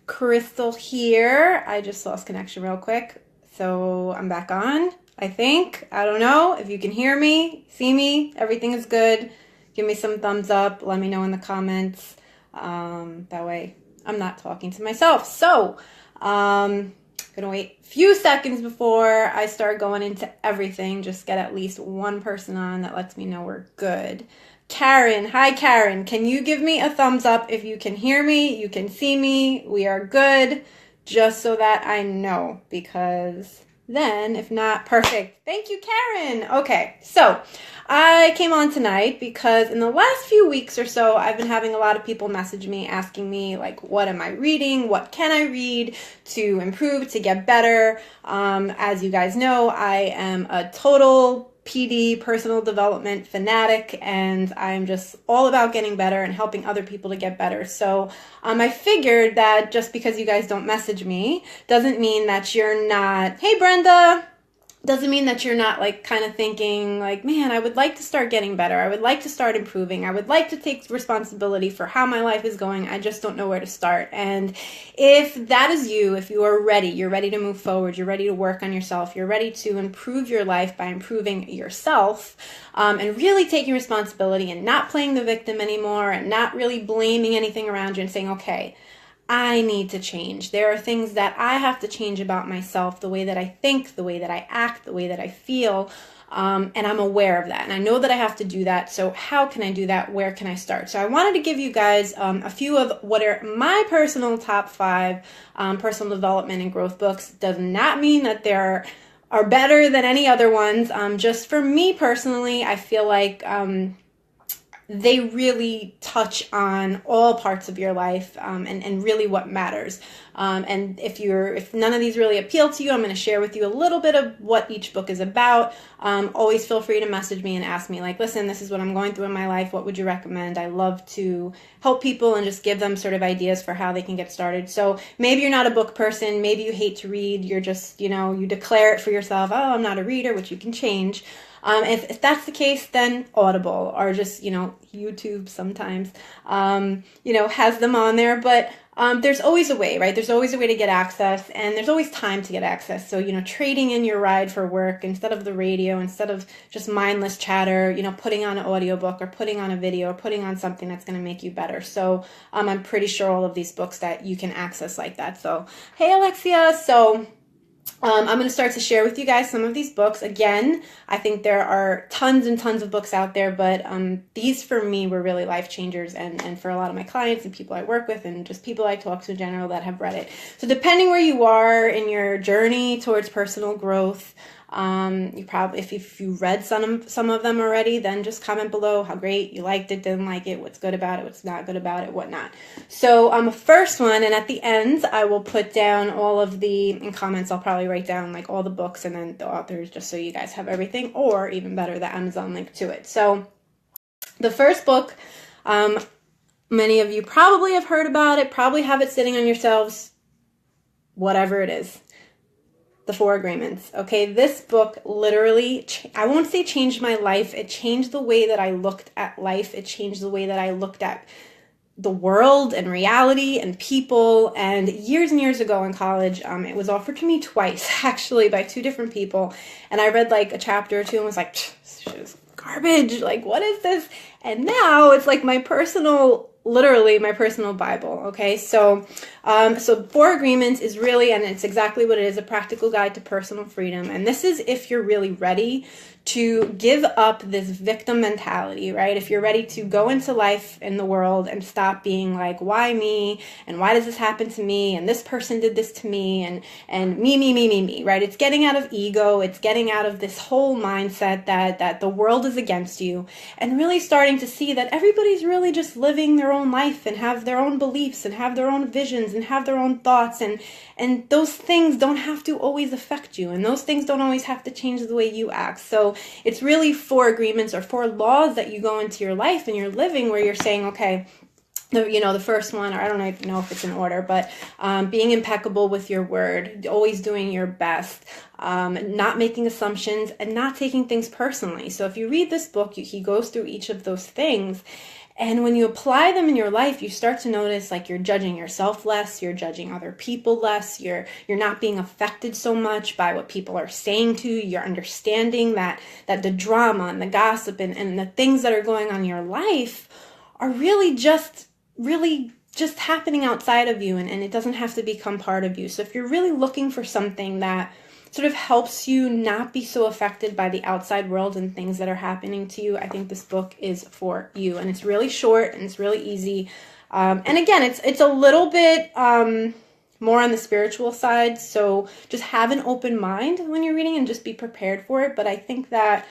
Crystal here. I just lost connection real quick, so I'm back on, I think. I don't know if you can hear me, see me, everything is good. Give me some thumbs up, let me know in the comments. That way I'm not talking to myself. So, gonna wait a few seconds before I start going into everything. Just get at least one person on that lets me know we're good. Karen, hi Karen. Can you give me a thumbs up if you can hear me, you can see me, we are good, just so that I know, because then if not, perfect. Thank you, Karen. Okay, so I came on tonight because in the last few weeks or so, I've been having a lot of people message me asking me, like, what am I reading? What can I read to improve, to get better? As you guys know, I am a total PD, personal development fanatic, and I'm just all about getting better and helping other people to get better. So I figured that just because you guys don't message me doesn't mean that you're not, hey Brenda, doesn't mean that you're not like kind of thinking like, man, I would like to start getting better. I would like to start improving. I would like to take responsibility for how my life is going. I just don't know where to start. And if that is you, if you are ready, you're ready to move forward, you're ready to work on yourself, you're ready to improve your life by improving yourself, and really taking responsibility and not playing the victim anymore and not really blaming anything around you and saying, okay, I need to change. There are things that I have to change about myself, the way that I think, the way that I act, the way that I feel, and I'm aware of that. And I know that I have to do that. So how can I do that? Where can I start? So I wanted to give you guys a few of what are my personal top 5 personal development and growth books. Does not mean that they're are better than any other ones. Just for me personally, I feel like they really touch on all parts of your life, and really what matters. And if none of these really appeal to you, I'm going to share with you a little bit of what each book is about. Always feel free to message me and ask me, like, listen, this is what I'm going through in my life. What would you recommend? I love to help people and just give them sort of ideas for how they can get started. So maybe you're not a book person. Maybe you hate to read. You're just, you declare it for yourself. Oh, I'm not a reader, which you can change. If that's the case, then Audible or just, YouTube sometimes, has them on there. But there's always a way, right? There's always a way to get access, and there's always time to get access. So, trading in your ride for work instead of the radio, instead of just mindless chatter, putting on an audiobook or putting on a video or putting on something that's going to make you better. So I'm pretty sure all of these books that you can access like that. So, hey, Alexia. So I'm going to start to share with you guys some of these books. Again, I think there are tons and tons of books out there, but these for me were really life changers, and for a lot of my clients and people I work with and just people I talk to in general that have read it. So depending where you are in your journey towards personal growth, you probably, if you read some of them already, then just comment below how great you liked it, didn't like it, what's good about it, what's not good about it, whatnot. So first one, and at the end I will put down all of in comments, I'll probably write down like all the books and then the authors, just so you guys have everything, or even better, the Amazon link to it. So the first book, many of you probably have heard about it, probably have it sitting on your shelves, whatever it is. The 4 Agreements. Okay, this book literally, I won't say changed my life. It changed the way that I looked at life. It changed the way that I looked at the world and reality and people. And years ago in college, it was offered to me twice, actually, by 2 different people. And I read like a chapter or 2 and was like, this shit is garbage. Like, what is this? And now it's like literally my personal Bible. Okay, so 4 Agreements is really, and it's exactly what it is, a practical guide to personal freedom. And this is if you're really ready to give up this victim mentality, right? If you're ready to go into life in the world and stop being like, why me? And why does this happen to me? And this person did this to me, and me, right? It's getting out of ego. It's getting out of this whole mindset that the world is against you, and really starting to see that everybody's really just living their own life and have their own beliefs and have their own visions and have their own thoughts, and those things don't have to always affect you, and those things don't always have to change the way you act. So it's really 4 agreements or 4 laws that you go into your life and you're living, where you're saying, okay, the first one, or I don't even know if it's in order, but being impeccable with your word, always doing your best, not making assumptions, and not taking things personally. So if you read this book, he goes through each of those things. And when you apply them in your life, you start to notice like you're judging yourself less, you're judging other people less, you're not being affected so much by what people are saying to you. You're understanding that the drama and the gossip and the things that are going on in your life are really just happening outside of you, and it doesn't have to become part of you. So if you're really looking for something that sort of helps you not be so affected by the outside world and things that are happening to you, I think this book is for you. And it's really short and it's really easy. And again, it's a little bit more on the spiritual side. So just have an open mind when you're reading and just be prepared for it. But I think that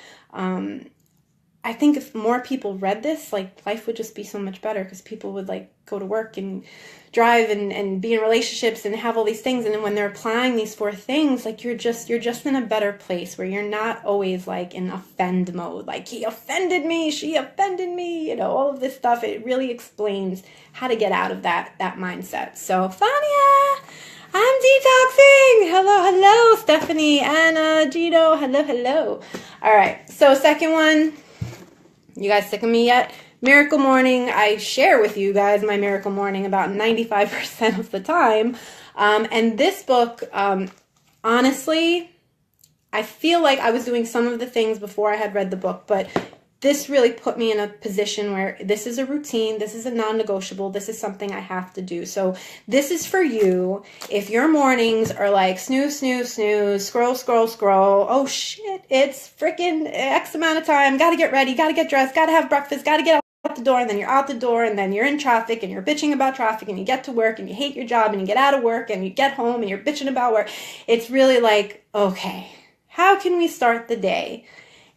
if more people read this, like life would just be so much better, because people would like go to work and drive and be in relationships and have all these things. And then when they're applying these 4 things, like you're just in a better place where you're not always like in offend mode. Like, he offended me, she offended me, all of this stuff. It really explains how to get out of that mindset. So Fania, I'm detoxing. Hello, Stephanie, Anna, Gino, hello. All right, so second one, you guys sick of me yet? Miracle Morning. I share with you guys my Miracle Morning about 95% of the time. And this book, honestly, I feel like I was doing some of the things before I had read the book, but this really put me in a position where this is a routine, this is a non-negotiable, this is something I have to do. So this is for you if your mornings are like snooze, scroll, oh shit, it's freaking X amount of time, gotta get ready, gotta get dressed, gotta have breakfast, gotta get out the door, and then you're out the door, and then you're in traffic, and you're bitching about traffic, and you get to work, and you hate your job, and you get out of work, and you get home, and you're bitching about work. It's really like, okay, how can we start the day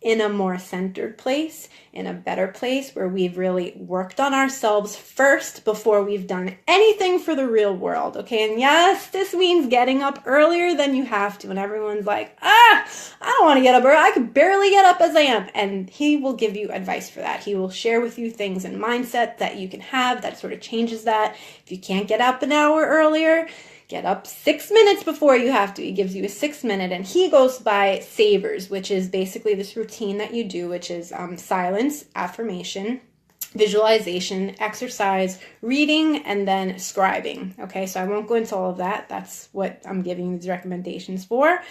in a more centered place, in a better place where we've really worked on ourselves first before we've done anything for the real world, okay? And yes, this means getting up earlier than you have to, and everyone's like, I don't want to get up early, I can barely get up as I am, and he will give you advice for that. He will share with you things and mindset that you can have that sort of changes that. If you can't get up an hour earlier, get up 6 minutes before you have to. He gives you a 6 minute, and he goes by Savers, which is basically this routine that you do, which is silence, affirmation, visualization, exercise, reading, and then scribing. Okay, so I won't go into all of that. That's what I'm giving these recommendations for.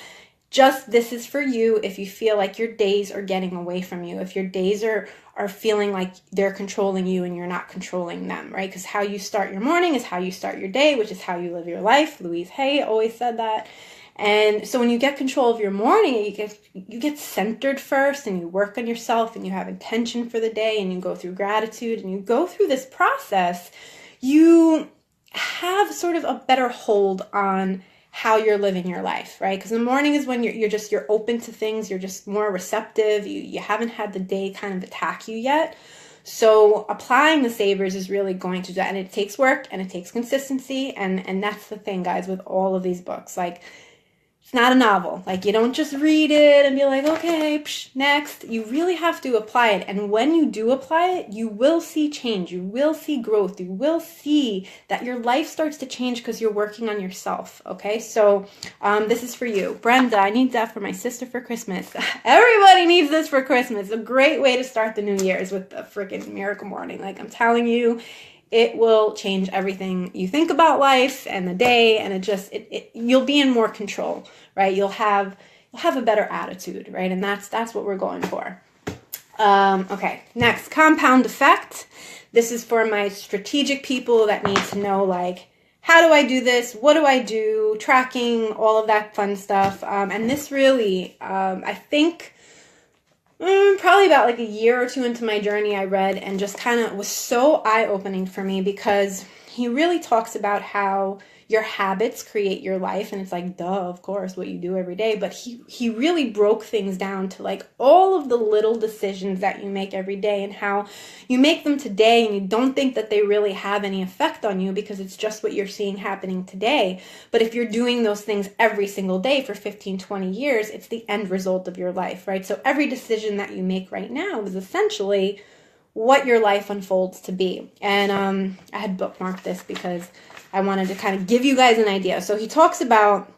Just this is for you if you feel like your days are getting away from you, if your days are feeling like they're controlling you and you're not controlling them, right? Because how you start your morning is how you start your day, which is how you live your life. Louise Hay always said that. And so when you get control of your morning, you get centered first, and you work on yourself, and you have intention for the day, and you go through gratitude, and you go through this process, you have sort of a better hold on how you're living your life, right? Because the morning is when you're open to things, you're just more receptive, you haven't had the day kind of attack you yet. So applying the Savers is really going to do that, and it takes work and it takes consistency, and that's the thing, guys, with all of these books. Like, it's not a novel. Like, you don't just read it and be like, okay, next. You really have to apply it. And when you do apply it, you will see change. You will see growth. You will see that your life starts to change because you're working on yourself. Okay, so this is for you. Brenda, I need that for my sister for Christmas. Everybody needs this for Christmas. A great way to start the New Year's with the freaking Miracle Morning. Like, I'm telling you, it will change everything you think about life and the day, and you'll be in more control, right? You'll have a better attitude, right? And that's what we're going for. Okay, next, Compound Effect. This is for my strategic people that need to know, like, how do I do this? What do I do? Tracking, all of that fun stuff. And this really, I think, probably about like a year or two into my journey, I read and just kind of was so eye-opening for me, because he really talks about how your habits create your life, and it's like, duh, of course, what you do every day, but he really broke things down to like all of the little decisions that you make every day, and how you make them today and you don't think that they really have any effect on you because it's just what you're seeing happening today. But if you're doing those things every single day for 15, 20 years, it's the end result of your life, right? So every decision that you make right now is essentially what your life unfolds to be. And I had bookmarked this because I wanted to kind of give you guys an idea. So he talks about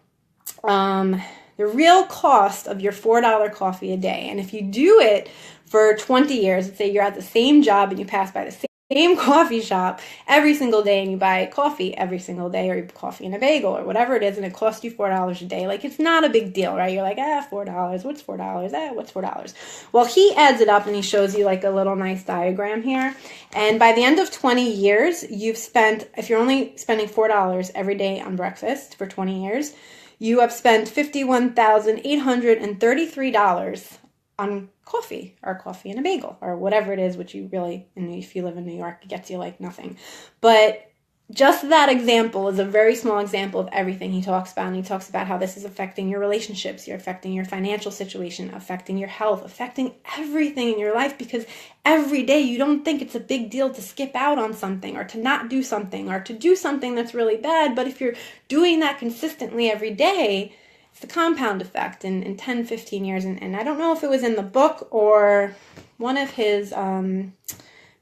the real cost of your $4 coffee a day. And if you do it for 20 years, let's say you're at the same job and you pass by the same coffee shop every single day and you buy coffee every single day, or you coffee and a bagel or whatever it is, and it costs you $4 a day. Like, it's not a big deal, right? You're like, $4, what's $4? What's $4? Well, he adds it up and he shows you like a little nice diagram here. And by the end of 20 years, you've spent, if you're only spending $4 every day on breakfast for 20 years, you have spent $51,833 on coffee, or coffee and a bagel, or whatever it is, which you really, and if you live in New York, it gets you like nothing. But just that example is a very small example of everything he talks about. And he talks about how this is affecting your relationships, you're affecting your financial situation, affecting your health, affecting everything in your life, because every day you don't think it's a big deal to skip out on something, or to not do something, or to do something that's really bad. But if you're doing that consistently every day, the compound effect in 10, 15 years. And I don't know if it was in the book or one of his,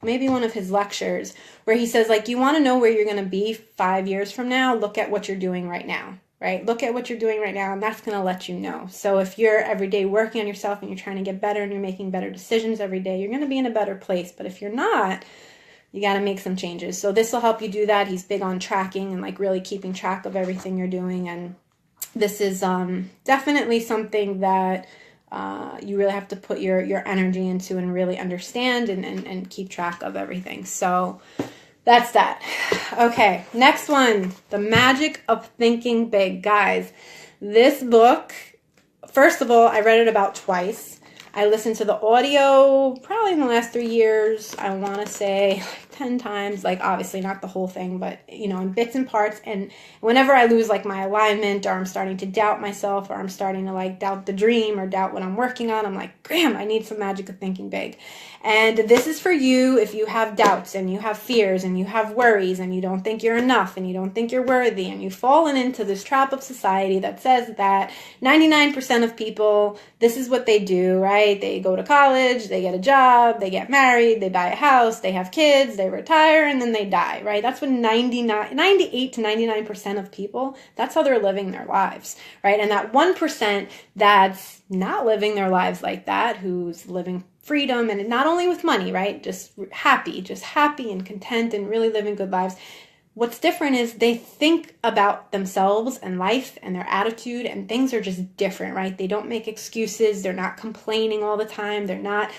maybe one of his lectures, where he says, like, you want to know where you're going to be 5 years from now, look at what you're doing right now, right? Look at what you're doing right now, and that's going to let you know. So if you're every day working on yourself and you're trying to get better and you're making better decisions every day, you're going to be in a better place. But if you're not, you got to make some changes. So this will help you do that. He's big on tracking and like really keeping track of everything you're doing. And this is definitely something that you really have to put your energy into and really understand and keep track of everything. So that's that. Okay, next one, The Magic of Thinking Big. Guys, this book, first of all, I read it about twice. I listened to the audio probably in the last 3 years, I want to say like 10 times, like obviously not the whole thing, but you know, in bits and parts. And whenever I lose like my alignment, or I'm starting to doubt myself, or I'm starting to like doubt the dream or doubt what I'm working on, I'm like, Graham, I need some Magic of Thinking Big. And this is for you if you have doubts and you have fears and you have worries and you don't think you're enough and you don't think you're worthy, and you've fallen into this trap of society that says that 99% of people, this is what they do, right? They go to college, they get a job, they get married, they buy a house, they have kids, they retire, and then they die, right? That's what 98 to 99% of people, that's how they're living their lives, right? And that 1% that's not living their lives like that, who's living freedom, and not only with money, right? Just happy and content and really living good lives. What's different is they think about themselves and life and their attitude, and things are just different, right? They don't make excuses. They're not complaining all the time. They're not,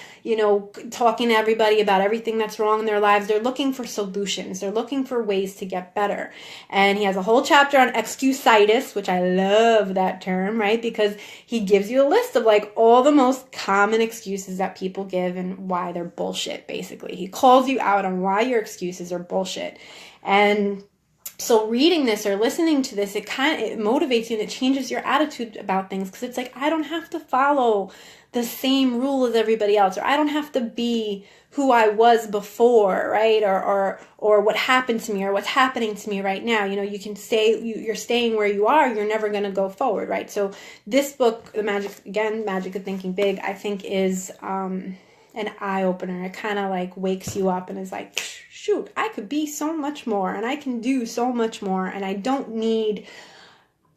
talking to everybody about everything that's wrong in their lives. They're looking for solutions. They're looking for ways to get better. And he has a whole chapter on excusitis, which I love that term, right? Because he gives you a list of like all the most common excuses that people give and why they're bullshit, basically. He calls you out on why your excuses are bullshit. And so reading this or listening to this, it motivates you and it changes your attitude about things, because it's like, I don't have to follow the same rule as everybody else, or I don't have to be who I was before, right? Or what happened to me, or what's happening to me right now. You can stay, you're staying where you are, you're never going to go forward, right? So this book, Magic of Thinking Big, I think is an eye-opener. It kind of like wakes you up and is like, shoot, I could be so much more and I can do so much more, and I don't need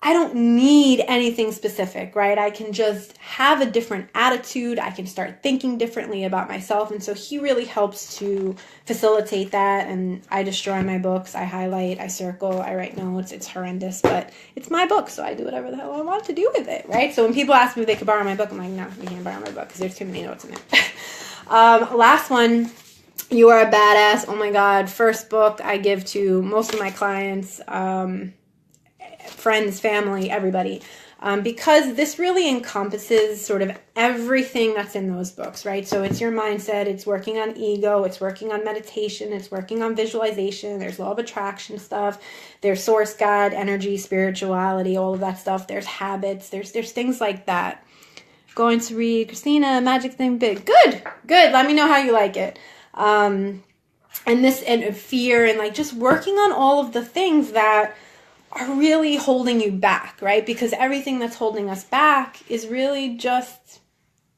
anything specific, right? I can just have a different attitude. I can start thinking differently about myself. And so he really helps to facilitate that. And I destroy my books. I highlight, I circle, I write notes. It's horrendous, but it's my book, so I do whatever the hell I want to do with it, right? So when people ask me if they could borrow my book, I'm like, no, you can't borrow my book because there's too many notes in it. Last one, You Are a Badass. Oh my God. First book I give to most of my clients, friends, family, everybody, because this really encompasses sort of everything that's in those books, right? So it's your mindset, it's working on ego, it's working on meditation, it's working on visualization, there's law of attraction stuff, there's source, God, energy, spirituality, all of that stuff, there's habits, there's things like that. Going to read Christina, Magic Thing Big. Good. Let me know how you like it. And fear, and like just working on all of the things that are really holding you back, right? Because everything that's holding us back is really just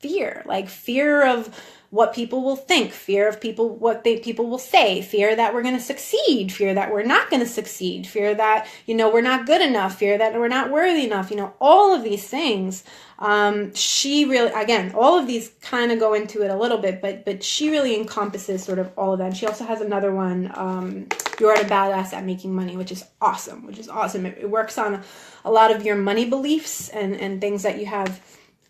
fear, like fear of what people will think, fear of people will say, fear that we're going to succeed, fear that we're not going to succeed, fear that, we're not good enough, fear that we're not worthy enough, all of these things. She really, again, all of these kind of go into it a little bit, but she really encompasses sort of all of that. And she also has another one, You Are the Badass at Making Money, which is awesome, It works on a lot of your money beliefs and things that you have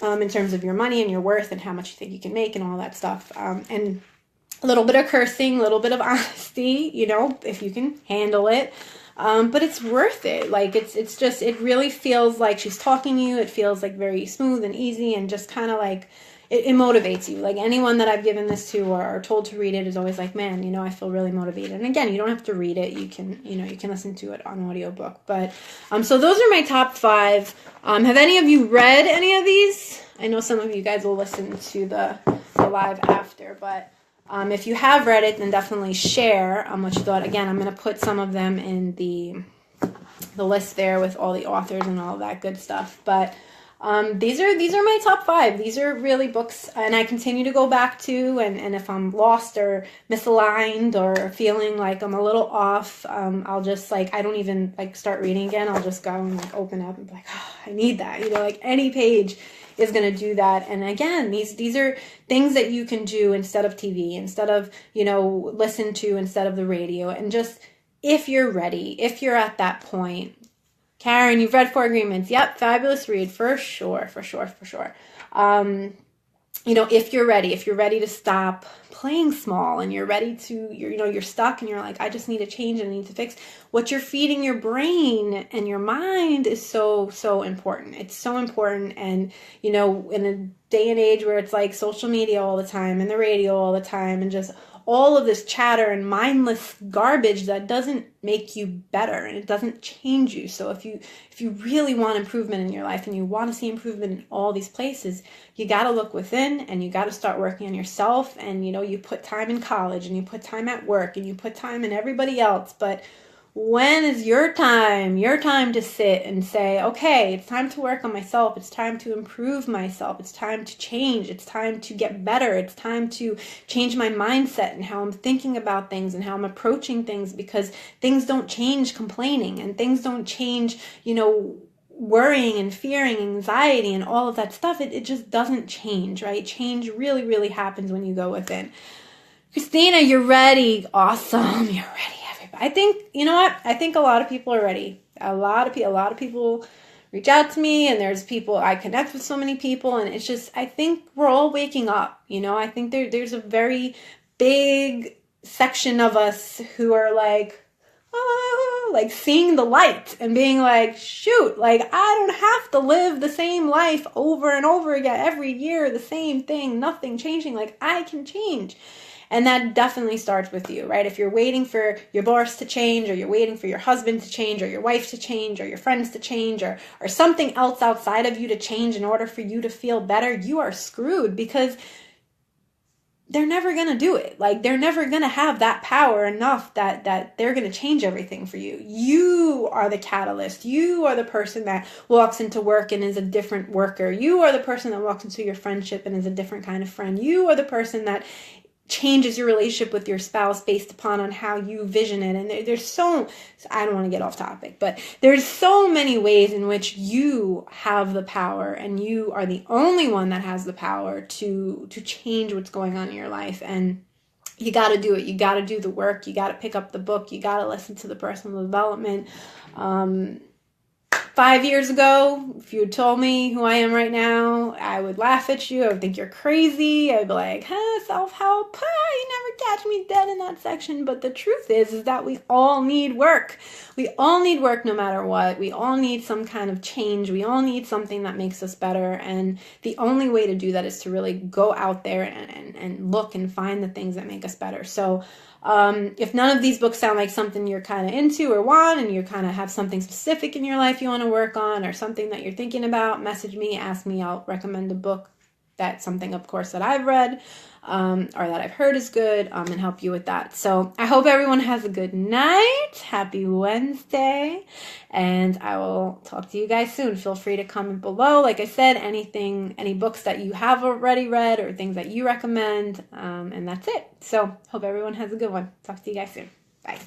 in terms of your money and your worth and how much you think you can make and all that stuff. And a little bit of cursing, a little bit of honesty, if you can handle it. But it's worth it. Like it's just, it really feels like she's talking to you. It feels like very smooth and easy and just kind of like, it motivates you. Like anyone that I've given this to or told to read it is always like, man, I feel really motivated. And again, you don't have to read it. You can listen to it on audiobook. But, so those are my top 5. Have any of you read any of these? I know some of you guys will listen to the live after, but, if you have read it, then definitely share what you thought. Again, I'm going to put some of them in the list there with all the authors and all of that good stuff. But, these are my top 5. These are really books, and I continue to go back to, and if I'm lost or misaligned or feeling like I'm a little off, I'll just I don't even start reading again. I'll just go and open up and be like, oh, I need that. Any page is going to do that. And again, these are things that you can do instead of TV, instead of, listen to instead of the radio. And just, if you're ready, if you're at that point, Karen, you've read 4 Agreements. Yep, fabulous read, for sure. If you're ready to stop playing small and you're ready to, you're stuck and you're like, I just need to change and I need to fix. What you're feeding your brain and your mind is so, so important. It's so important. And, in a day and age where it's like social media all the time and the radio all the time and just all of this chatter and mindless garbage that doesn't make you better and it doesn't change you. So if you really want improvement in your life and you want to see improvement in all these places, you got to look within and you got to start working on yourself. And, you put time in college and you put time at work and you put time in everybody else. But when is your time to sit and say, okay, it's time to work on myself. It's time to improve myself. It's time to change. It's time to get better. It's time to change my mindset and how I'm thinking about things and how I'm approaching things, because things don't change complaining and things don't change, worrying and fearing, anxiety and all of that stuff. It just doesn't change, right? Change really, really happens when you go within. Christina, you're ready. Awesome. You're ready. I think, I think a lot of people are ready. A lot of people reach out to me, and there's people, I connect with so many people, and it's just, I think we're all waking up. I think there's a very big section of us who are seeing the light and being like, shoot, I don't have to live the same life over and over again every year, the same thing, nothing changing. I can change. And that definitely starts with you, right? If you're waiting for your boss to change, or you're waiting for your husband to change, or your wife to change, or your friends to change, or something else outside of you to change in order for you to feel better, you are screwed, because they're never going to do it. They're never going to have that power enough that they're going to change everything for you. You are the catalyst. You are the person that walks into work and is a different worker. You are the person that walks into your friendship and is a different kind of friend. You are the person that changes your relationship with your spouse based upon on how you vision it. And there's so, I don't want to get off topic, but there's so many ways in which you have the power, and you are the only one that has the power to change what's going on in your life. And you got to do it. You got to do the work. You got to pick up the book. You got to listen to the personal development. 5 years ago, if you had told me who I am right now, I would laugh at you. I would think you're crazy. I'd be like, self-help, you never catch me dead in that section. But the truth is that we all need work. We all need work no matter what. We all need some kind of change. We all need something that makes us better. And the only way to do that is to really go out there and look and find the things that make us better. So if none of these books sound like something you're kind of into or want, and you kind of have something specific in your life you want to work on, or something that you're thinking about, message me, ask me, I'll recommend a book that's something, of course, that I've read or that I've heard is good, and help you with that. So I hope everyone has a good night. Happy Wednesday. And I will talk to you guys soon. Feel free to comment below. Like I said, any books that you have already read or things that you recommend. And that's it. So hope everyone has a good one. Talk to you guys soon. Bye.